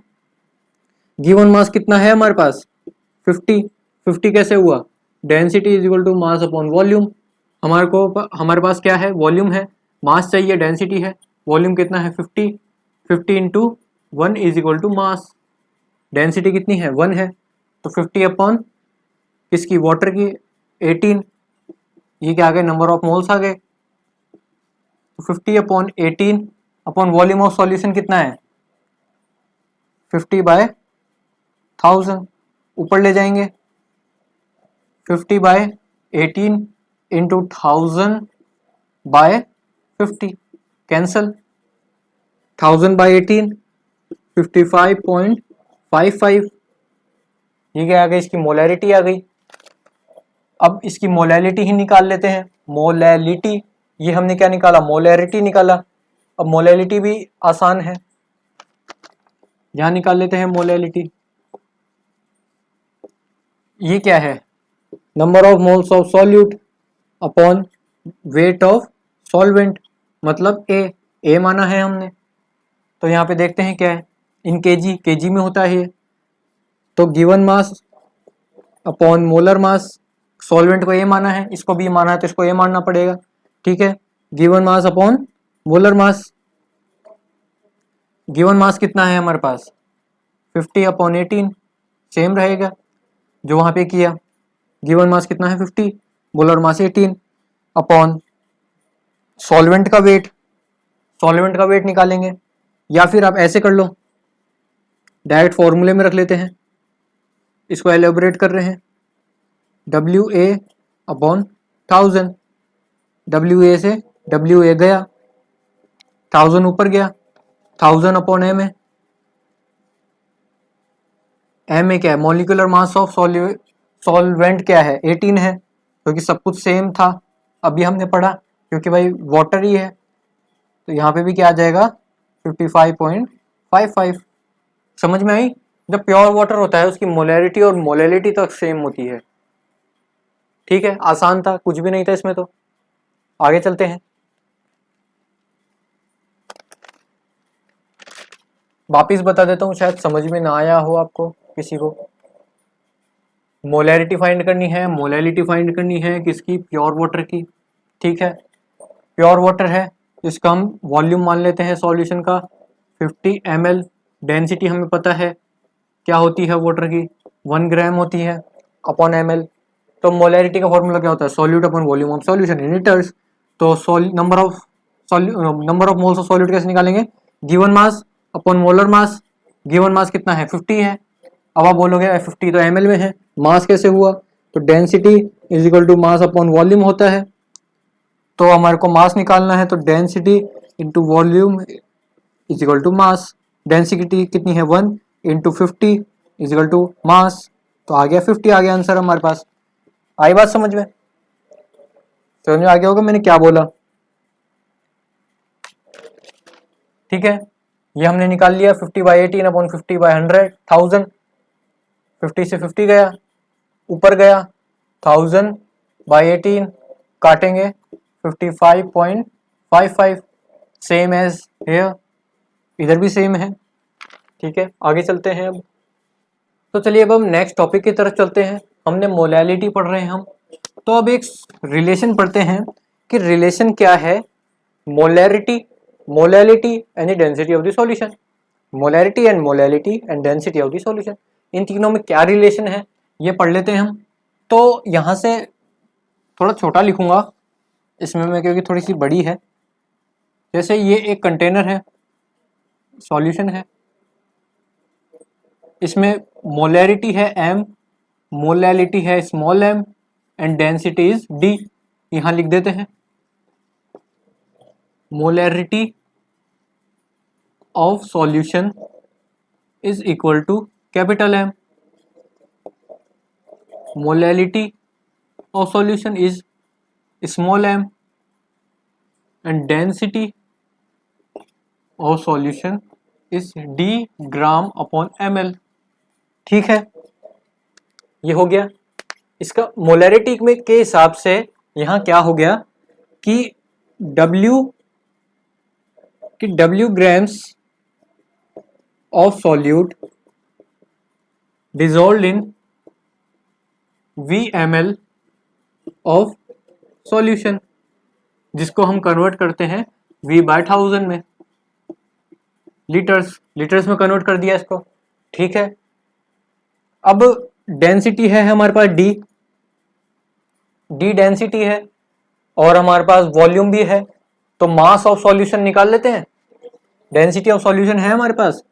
गिवन मास कितना है हमारे पास 50, 50 कैसे हुआ, density is equal to mass upon volume. हमारे पास क्या है, वॉल्यूम है, मास चाहिए, डेंसिटी है, वॉल्यूम कितना है 50, 50 into 1 is equal to mass, density कितनी है 1 है, तो 50 अपॉन किसकी, वाटर की 18, ये क्या आ गए, नंबर ऑफ मोल्स आ गए। तो 50 upon 18 upon volume of solution कितना है 50/1000, ऊपर ले जाएंगे 50/18 इंटू 1000/50, कैंसल, 1000/18 55.55, ये क्या आ गई, इसकी मोलैरिटी आ गई। अब इसकी मोलैलिटी ही निकाल लेते हैं, मोलैलिटी, ये हमने क्या निकाला, मोलैरिटी निकाला। अब मोलैलिटी भी आसान है, यहां निकाल लेते हैं मोलैलिटी। ये क्या है, number of moles of solute upon weight of solvent, मतलब ए माना है हमने। तो यहाँ पे देखते हैं क्या है, इन केजी, केजी में होता है ये। तो गिवन मास अपॉन मोलर मास, सॉल्वेंट को ए माना है, इसको बी माना है, तो इसको ए मानना पड़ेगा। ठीक है, given mass upon molar mass, given mass कितना है हमारे पास 50 अपॉन 18, सेम रहेगा जो वहां पे किया। गिवन मास कितना है 50, मोलर मास 18 अपॉन सॉल्वेंट का वेट, सॉल्वेंट का वेट निकालेंगे, या फिर आप ऐसे कर लो, डायरेक्ट फॉर्मूले में रख लेते हैं, इसको एलेबोरेट कर रहे हैं। WA अपॉन 1000, WA से WA गया, 1000 ऊपर गया, 1000 अपॉन M है, M क्या है, मॉलिक्यूलर मास ऑफ सॉल्वेंट क्या है 18 है, क्योंकि सब कुछ सेम था, अभी हमने पढ़ा, क्योंकि भाई वाटर ही है, तो यहाँ पे भी क्या आ जाएगा 55.55। समझ में आई, जब प्योर वाटर होता है उसकी मोलैरिटी और मोलैलिटी तक सेम होती है। ठीक है, आसान था, कुछ भी नहीं था इसमें। तो आगे चलते हैं, वापिस बता देता हूँ, शायद समझ में ना आया हो आपको किसी को। मोलैरिटी फाइंड करनी है, मोलैलिटी फाइंड करनी है किसकी, प्योर वाटर की। ठीक है, प्योर वाटर है, इसका हम वॉल्यूम मान लेते हैं सॉल्यूशन का 50 ml, डेंसिटी हमें पता है क्या होती है वाटर की, 1 ग्राम होती है अपॉन ml। तो मोलैरिटी का फॉर्मूला क्या होता है, solute upon volume of solution in litres. तो number of moles of solute कैसे निकालेंगे, given mass upon molar mass, given mass कितना है 50 है, अब आप बोलोगे 50 तो ml में है, मास कैसे हुआ, तो density is equal to mass upon volume होता है। तो हमारे को मास निकालना है, तो density into volume is equal to mass, density कितनी है 1 into 50 is equal to mass, तो आ गया 50 आ गया आंसर हमारे पास। आई बात समझ में, समझ में आ गया होगा मैंने क्या बोला। ठीक है, ये हमने निकाल लिया 50/18 अपॉन 50/100, 1000, 50 से 50 गया, ऊपर गया 1000/18, काटेंगे 55.55, सेम एज हेयर, इधर भी सेम है। ठीक है, आगे चलते हैं अब। तो चलिए अब हम नेक्स्ट टॉपिक की तरफ चलते हैं। हमने मोलैलिटी पढ़ रहे हैं हम। तो अब एक रिलेशन पढ़ते हैं कि रिलेशन क्या है molarity and the density of the solution. Molarity and density of the solution, इन तीनों में क्या रिलेशन है ये पढ़ लेते हैं हम। तो यहाँ से थोड़ा छोटा लिखूंगा इसमें मैं, क्योंकि थोड़ी सी बड़ी है। जैसे ये एक कंटेनर है, सॉल्यूशन है, इसमें मोलैरिटी है m, मोलैलिटी है small m and density is d। यहाँ लिख देते हैं molarity of solution is equal to capital M, molality of solution is small m and density of solution is d gram upon ml। ठीक है, ये हो गया। इसका मोलैरिटी में के हिसाब से यहाँ क्या हो गया कि W grams of solute dissolve in V ml of solution, जिसको हम कन्वर्ट करते हैं V/1000 में, लीटर्स में कन्वर्ट कर दिया इसको। ठीक है, अब डेंसिटी है हमारे पास D डेंसिटी है और हमारे पास वॉल्यूम भी है, तो मास ऑफ सॉल्यूशन निकाल लेते हैं। डेंसिटी ऑफ सॉल्यूशन है हमारे पास,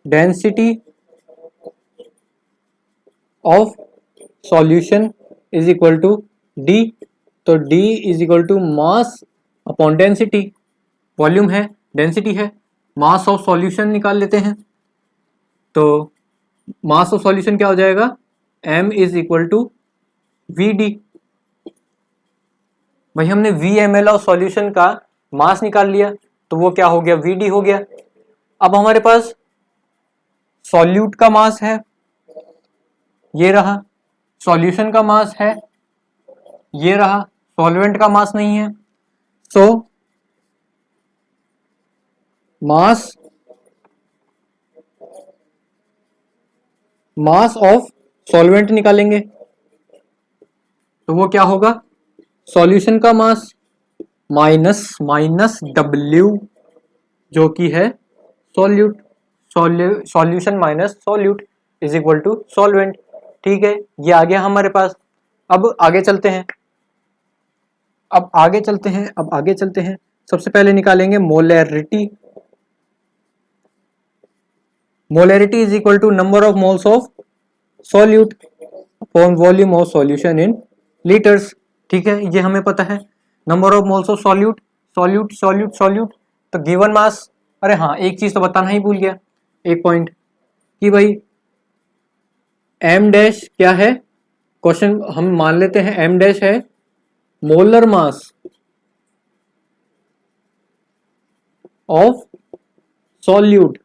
density of solution is equal to D, तो D is equal to mass upon density, volume है डेंसिटी है, मास ऑफ सॉल्यूशन निकाल लेते हैं। तो मास ऑफ सॉल्यूशन क्या हो जाएगा, m is equal to VD। भाई हमने VML ऑफ सॉल्यूशन का मास निकाल लिया, तो वो क्या हो गया, VD हो गया। अब हमारे पास सॉल्यूट का मास है, ये रहा, सॉल्यूशन का मास है, ये रहा, सॉल्वेंट का मास नहीं है। सो मास ऑफ सॉल्वेंट निकालेंगे, तो वो क्या होगा, सॉल्यूशन का मास माइनस W जो कि है solute, solution minus solute is equal to solvent. ठीक है, ये आ गया हमारे पास। अब आगे चलते हैं, सबसे पहले निकालेंगे molarity. Molarity is equal to number of moles of solute upon volume of solution in litres. ठीक है, ये हमें पता है, number of moles of solute, तो गिवन मास। अरे हाँ, एक चीज तो बताना ही भूल गया, एक पॉइंट, कि भाई m डैश क्या है, क्वेश्चन हम मान लेते हैं m डैश है मोलर मास ऑफ सॉल्यूट।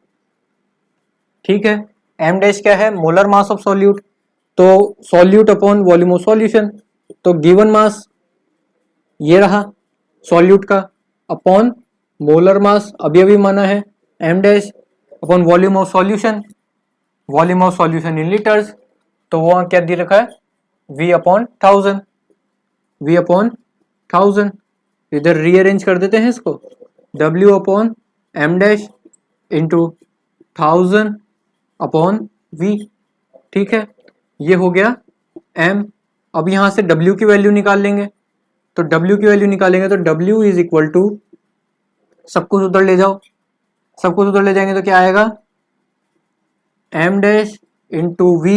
ठीक है, m डैश क्या है, मोलर मास ऑफ सॉल्यूट, तो solute upon volume of solution, तो गिवन मास ये रहा सॉल्यूट का अपॉन मोलर मास अभी माना है m dash upon volume of solution in litres, तो वो क्या दे रखा है, V अपॉन 1000। इधर रीअरेंज कर देते हैं इसको, W upon m dash into 1000 upon V। ठीक है, ये हो गया m। अब यहां से W की वैल्यू निकाल लेंगे, तो W की वैल्यू निकालेंगे तो W इज इक्वल टू, सब कुछ उधर ले जाओ, सब कुछ उधर ले जाएंगे तो क्या आएगा, m dash into V,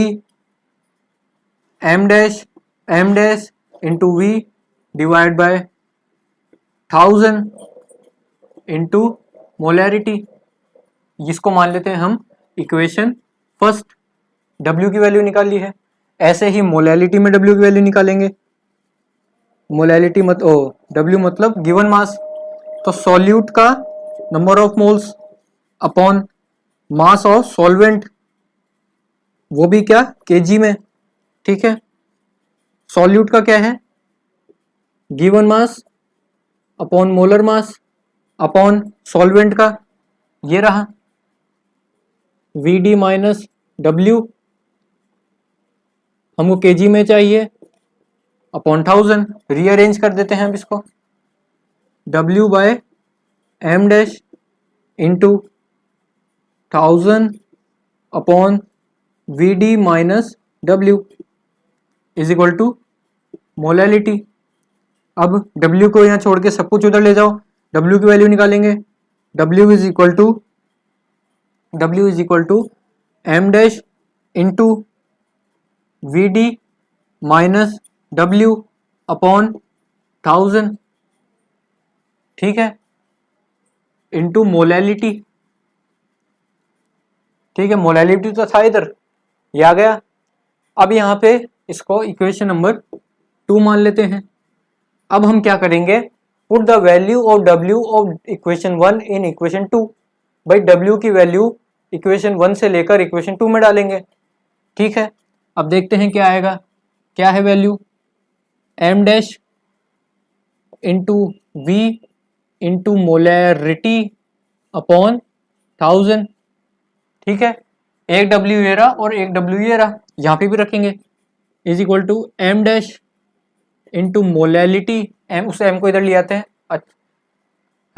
m dash into V divide by 1000 into molarity. इसको मान लेते हैं हम इक्वेशन फर्स्ट, W की वैल्यू निकाल ली है। ऐसे ही मोलैलिटी में W की वैल्यू निकालेंगे, मोलैलिटी W मतलब गिवन मास, तो सॉल्यूट का number of moles upon mass of solvent, वो भी क्या, kg में। ठीक है, सॉल्यूट का क्या है, given mass upon molar mass upon solvent का, ये रहा VD माइनस W हमको केजी में चाहिए, अपॉन 1000, रीअरेंज कर देते हैं हम इसको, W by M dash into 1000 upon VD minus W is equal to molality. अब W को यहाँ छोड़ के सब कुछ उधर ले जाओ, W की वैल्यू निकालेंगे, W is equal to M dash into VD minus W upon 1000, ठीक है, इंटू मोलैलिटी। ठीक है, मोलैलिटी तो था इधर, ये आ गया। अब यहाँ पे इसको इक्वेशन नंबर 2 मान लेते हैं। अब हम क्या करेंगे, put the value of W of equation 1 in equation 2। भाई W की वैल्यू इक्वेशन 1 से लेकर इक्वेशन 2 में डालेंगे। ठीक है, अब देखते हैं क्या आएगा। क्या है value, M dash into V into molarity upon 1000। ठीक है, एक W ये रहा और एक W ये रहा, यहाँ पे भी रखेंगे, is equal to M dash into molality, M उस एम को इधर ले आते हैं,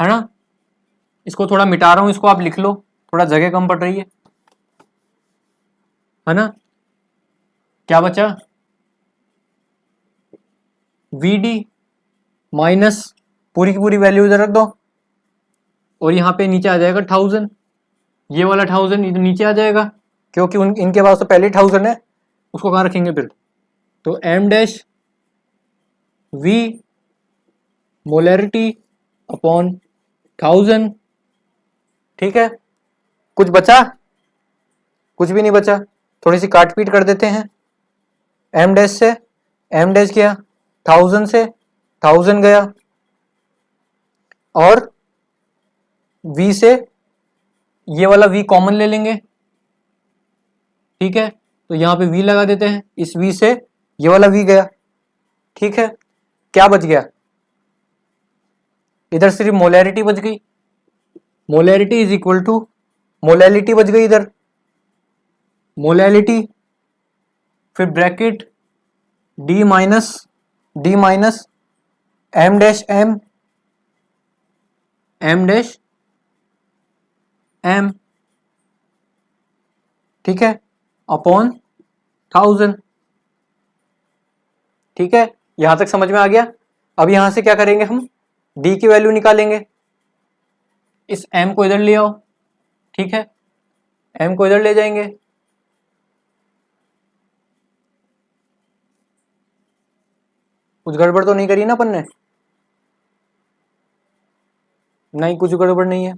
है ना। इसको थोड़ा मिटा रहा हूँ, इसको आप लिख लो, थोड़ा जगह कम पड़ रही है ना। क्या बचा, VD माइनस पूरी की पूरी वैल्यू इधर रख दो, और यहाँ पे नीचे आ जाएगा 1000, ये वाला 1000 इधर नीचे आ जाएगा, क्योंकि इनके पास तो पहले 1000 है, उसको कहाँ रखेंगे फिर। तो M dash V molarity upon 1000। ठीक है, कुछ बचा, कुछ भी नहीं बचा, थोड़ी सी काट पीट कर देते हैं। एम डैश से एम डैश किया, 1000 से 1000 गया, और V से ये वाला V कॉमन ले लेंगे। ठीक है, तो यहाँ पे V लगा देते हैं, इस V से ये वाला V गया। ठीक है, क्या बच गया, इधर सिर्फ मोलैरिटी बच गई, molarity is equal to molality बच गई इधर, मोलैलिटी, फिर bracket D minus M dash M, ठीक है, अपॉन 1000। ठीक है, यहां तक समझ में आ गया। अब यहां से क्या करेंगे, हम D की वैल्यू निकालेंगे, इस M को इधर ले आओ। ठीक है, M को इधर ले जाएंगे, कुछ गड़बड़ तो नहीं करी ना अपन ने, नहीं कुछ गड़बड़ नहीं है।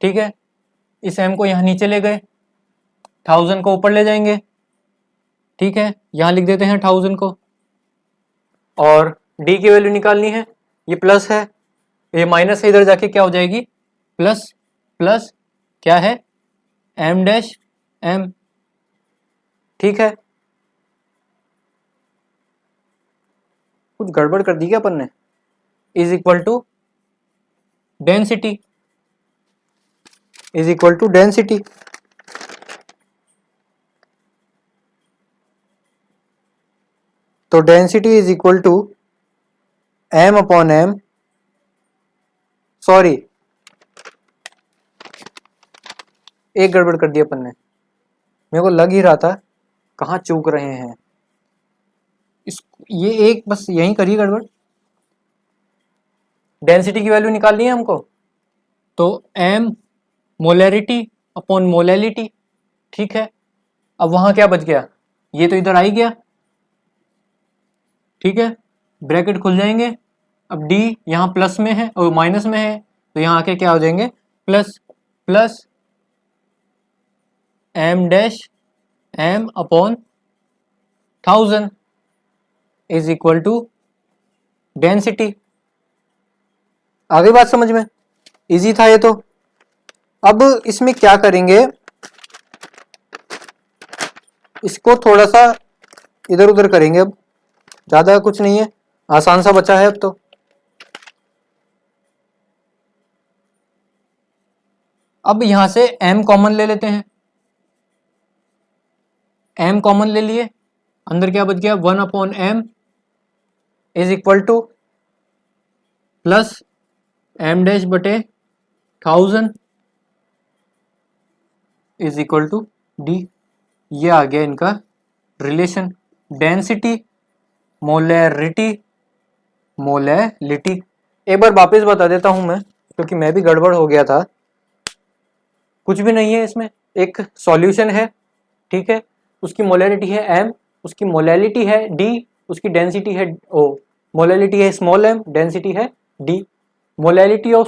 ठीक है, इस M को यहाँ नीचे ले गए, 1000 को ऊपर ले जाएंगे। ठीक है, यहाँ लिख देते हैं 1000 को, और D की वैल्यू निकालनी है, ये प्लस है, ये माइनस है, इधर जाके क्या हो जाएगी, प्लस प्लस क्या है, एम डैश एम। ठीक है, कुछ गड़बड़ कर दी क्या अपन ने, is equal to density, is equal to density. तो density is equal to M upon M, sorry एक गड़बड़ कर दी अपन ने, मेरे को लग ही रहा था कहाँ चूक रहे हैं, इस ये एक बस यहीं करी गड़बड़। डेंसिटी की वैल्यू निकालनी है हमको, तो एम मोलैरिटी अपॉन मोलैलिटी। ठीक है, अब वहां क्या बच गया, ये तो इधर आ ही गया। ठीक है, ब्रैकेट खुल जाएंगे, अब D यहाँ प्लस में है और माइनस में है, तो यहाँ आके क्या हो जाएंगे, plus plus M dash M upon 1000 is equal to density. आ गई बात समझ में, इजी था ये तो। अब इसमें क्या करेंगे, इसको थोड़ा सा इधर उधर करेंगे, अब ज्यादा कुछ नहीं है, आसान सा बचा है अब तो। अब यहां से m कॉमन ले लेते हैं, m कॉमन ले लिए, अंदर क्या बच गया 1/m is equal two plus m dash बटे 1000 इज इक्वल टू d। ये आ गया इनका रिलेशन। Density molarity molality. एक बार वापस बता देता हूं मैं, क्योंकि मैं भी गड़बड़ हो गया था। कुछ भी नहीं है इसमें, एक सॉल्यूशन है, ठीक है, उसकी मोलैरिटी है m, उसकी मोलैलिटी है d, उसकी डेंसिटी है o। मोलैलिटी है स्मॉल m, डेंसिटी है d। Molarity of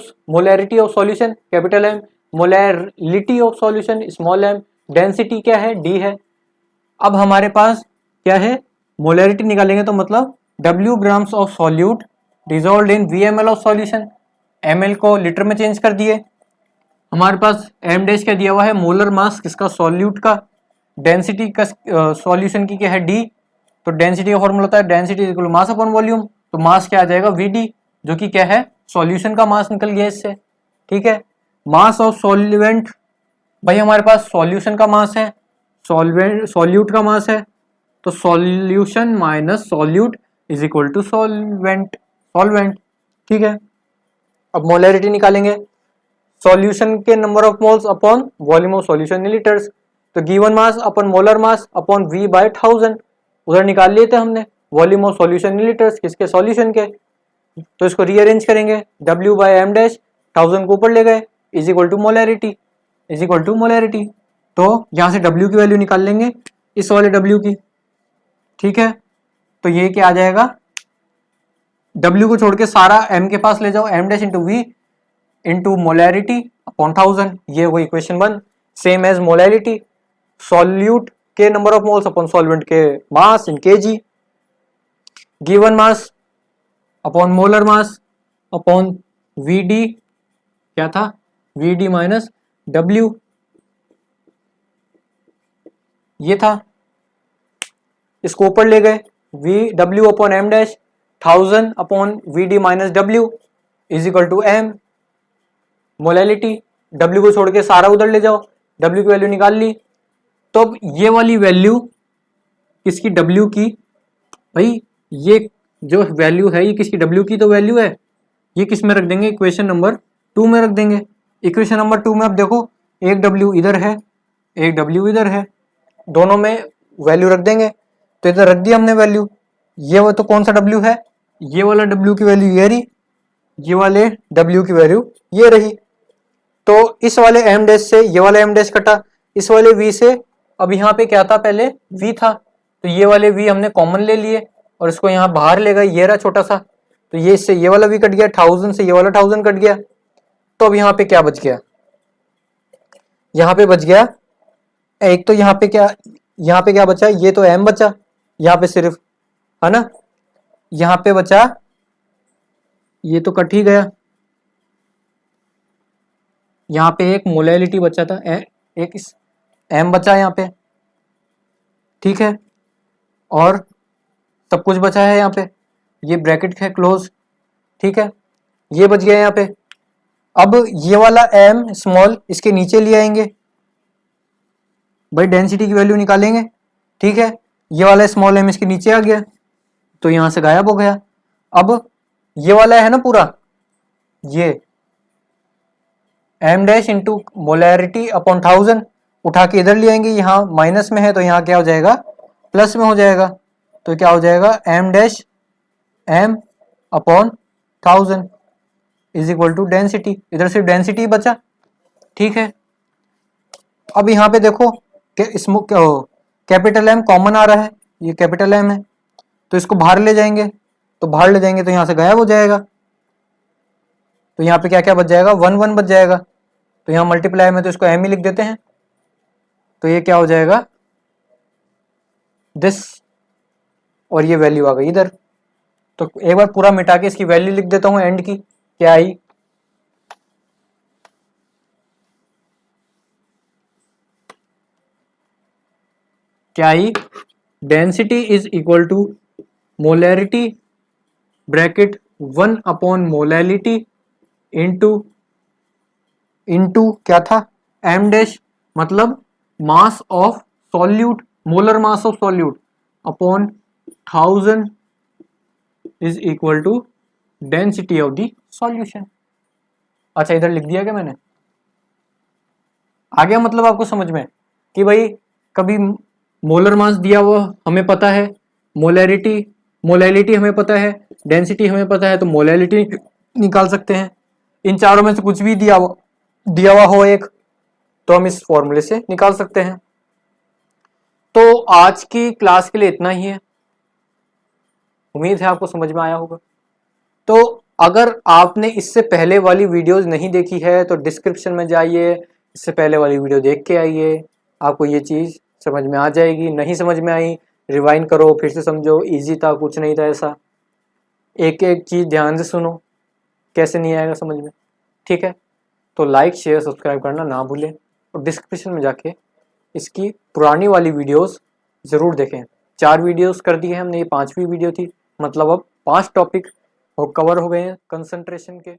solution capital M, molarity of solution small m, density क्या है d है। अब हमारे पास क्या है, मोलैरिटी निकालेंगे तो मतलब W grams of solute dissolve in VmL of solution. ml को लीटर में चेंज कर दिए। हमारे पास m डैश क्या दिया हुआ है, मोलर मास किसका, सॉल्यूट का। डेंसिटी का सॉल्यूशन की क्या है d, तो डेंसिटी का फॉर्मूला होता है डेंसिटी इक्वल मास अपॉन वॉल्यूम। तो मास क्या आ जाएगा Vd, जो कि क्या है सॉल्यूशन का मास निकल गया इससे, ठीक है। मास ऑफ सॉल्वेंट, भाई हमारे पास सॉल्यूशन का मास है, सॉल्यूट का मास है, तो solution minus solute is equal to solvent, ठीक है। अब मोलैरिटी निकालेंगे, सॉल्यूशन के number of moles upon volume of solution in litres. तो given mass upon molar mass upon V by 1000, उधर निकाल लिए थे हमने volume of solution in litres, किसके, सॉल्यूशन के। तो इसको रीअरेंज करेंगे, W बाय m डैश 1000 को ऊपर ले गए इज इक्वल टू मोलैरिटी, तो यहाँ से W की वैल्यू निकाल लेंगे, इस वाले W की, ठीक है। तो ये क्या आ जाएगा, W को छोड़ के सारा m के पास ले जाओ, m dash into V into molarity upon 1000, ये हो गई equation 1। Same as molarity, solute के number of moles upon solvent के mass in kg, given mass upon molar mass upon Vd, क्या था Vd माइनस W, ये था। इसको ऊपर ले गए, W upon m dash 1000 upon Vd minus W is equal to m। Molality, W को छोड़ के सारा उधर ले जाओ, W की वैल्यू निकाल ली। तो अब ये वाली वैल्यू किसकी, W की, भाई ये जो वैल्यू है ये किसकी, W की तो वैल्यू है, ये किस में रख देंगे, इक्वेशन नंबर 2 में रख देंगे। इक्वेशन नंबर 2 में अब देखो, एक W इधर है, एक W इधर है, दोनों में वैल्यू रख देंगे। तो इधर रख दिया हमने वैल्यू, ये वो तो कौन सा W है, ये वाला W की वैल्यू ये रही, ये वाले W की वैल्यू ये रही। तो इस वाले m डैश से ये वाला m डैश कटा, इस वाले V से, अब यहाँ पे क्या था, पहले V था, तो ये वाले V हमने कॉमन ले लिए और इसको यहाँ बाहर ले गए, ये रहा छोटा सा, तो ये इससे ये वाला V कट गया, 1000 से ये वाला 1000 कट गया। तो अब यहाँ पे क्या बच गया, यहाँ पे बच गया एक, तो यहाँ पे क्या बचा, ये तो m बचा यहाँ पे सिर्फ, है ना। यहाँ पे बचा, ये तो कट ही गया, यहाँ पे एक मोलैलिटी बचा था, एक m बचा यहाँ पे, ठीक है, और सब कुछ बचा है यहाँ पे, ये ब्रैकेट है क्लोज, ठीक है, ये बच गया यहाँ पे। अब ये वाला m स्मॉल इसके नीचे ले आएंगे, भाई डेंसिटी की वैल्यू निकालेंगे, ठीक है, ये वाला स्मॉल m इसके नीचे आ गया, तो यहां से गायब हो गया। अब ये वाला है ना पूरा, ये m dash into molarity upon 1000 उठा के इधर ले आएंगे, यहाँ माइनस में है तो यहाँ क्या हो जाएगा, प्लस में हो जाएगा। तो क्या हो जाएगा, m dash m upon 1000 is equal to density, इधर सिर्फ डेंसिटी बचा, ठीक है। अब यहाँ पे देखो कैपिटल M कॉमन आ रहा है, ये कैपिटल M है, तो इसको बाहर ले जाएंगे, तो बाहर ले जाएंगे तो यहाँ से गायब हो जाएगा। तो यहाँ पे क्या क्या बच जाएगा, 1 1 बच जाएगा, तो यहाँ मल्टीप्लाई में तो इसको m ही लिख देते हैं, तो ये क्या हो जाएगा दिस, और ये वैल्यू आ गई इधर। तो एक बार पूरा मिटा के इसकी वैल्यू लिख देता हूँ एंड की, क्या आई, क्या आई, density is equal to molarity bracket 1 upon molality into क्या था, m डैश, मतलब mass of solute, molar mass of solute. Upon 1000 is equal to density of the solution. अच्छा इधर लिख दिया क्या मैंने? आ गया मतलब आपको समझ में कि भाई कभी मोलर मास दिया हुआ हमें पता है, मोलैलिटी हमें पता है, डेंसिटी हमें पता है, तो मोलैलिटी निकाल सकते हैं। इन चारों में से कुछ भी दिया हुआ हो एक, तो हम इस फॉर्मूले से निकाल सकते हैं। तो आज की क्लास के लिए इतना ही है, उम्मीद है आपको समझ में आया होगा। तो अगर आपने इससे पहले वाली वीडियोस नहीं देखी है तो डिस्क्रिप्शन में जाइए, इससे पहले वाली वीडियो देख के आइए, आपको ये चीज़ समझ में आ जाएगी। नहीं समझ में आई रिवाइंड करो, फिर से समझो, इजी था, कुछ नहीं था ऐसा। एक एक चीज़ ध्यान से सुनो, कैसे नहीं आएगा समझ में, ठीक है। तो लाइक शेयर सब्सक्राइब करना ना भूलें, और डिस्क्रिप्शन में जाके इसकी पुरानी वाली वीडियोस ज़रूर देखें। 4 वीडियोस कर दी है हमने, ये 5वीं वीडियो थी, मतलब अब 5 टॉपिक कवर हो गए हैं कंसंट्रेशन के।